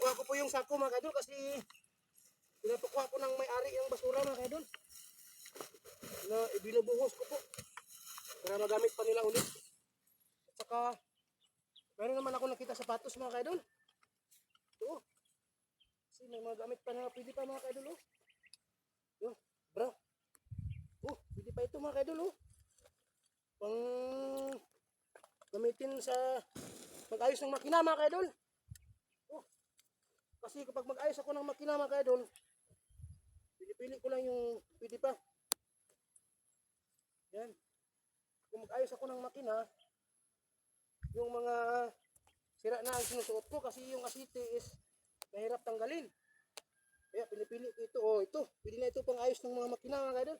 Kinukuha ko po yung sako mga kaidol kasi pinatukuha ko ng may-ari ng basura mga kaidol. Na ibinubuhos ko po para magamit pa nila ulit. At saka meron naman ako nakita sapatos mga kaidol. Ito. Kasi may mga gamit pa na pwede pa mga kaidol. Yo, bro. Pwede pa ito mga kaidol. Pang gamitin sa mag-ayos ng makina mga kaidol. Kasi kapag mag-ayos ako ng makina mga kaidol, pili-pili ko lang yung pwede pa. Yan. Kung mag-ayos ako ng makina, yung mga sira na ang sinusuot ko kasi yung asite is mahirap tanggalin. Kaya pili-pili ko ito. Ito. Pwede na ito pang ayos ng mga makina mga kaidol.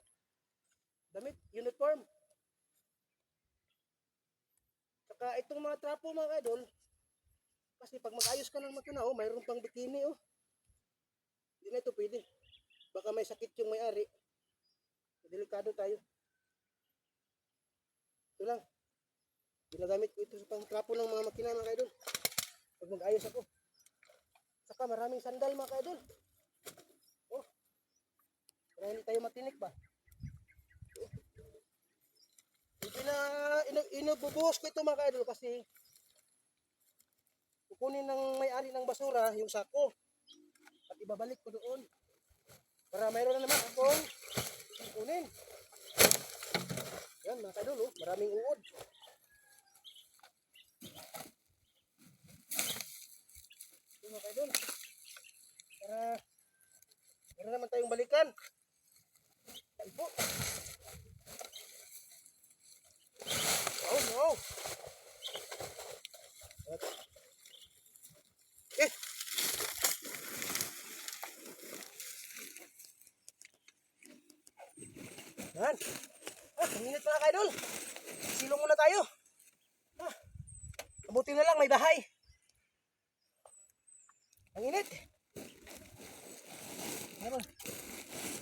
Damit, uniform. Saka itong mga trapo mga kaidol, kasi pag mag-ayos ka ng makina, mayroon pang bikini. Hindi na ito pwede. Baka may sakit yung may-ari. Delikado tayo. Ito lang. Ginagamit ko ito sa pang-trapo ng mga makina mga kaidol. Pag mag-ayos ako. Saka maraming sandal mga kaidol. Para hindi tayo matinik ba? Inububuhos ko ito mga kaidol kasi kukunin ng may-ari ng basura yung sako at ibabalik ko doon para mayroon na naman akong kukunin. Yan mga kaidol, maraming uod. Ito mga kaidol, para meron naman tayong balikan. Yan po. Wow. Yan. Ang init mga kaidol. Silong muna tayo. Mabuti na lang may bahay. Ang init. Meron.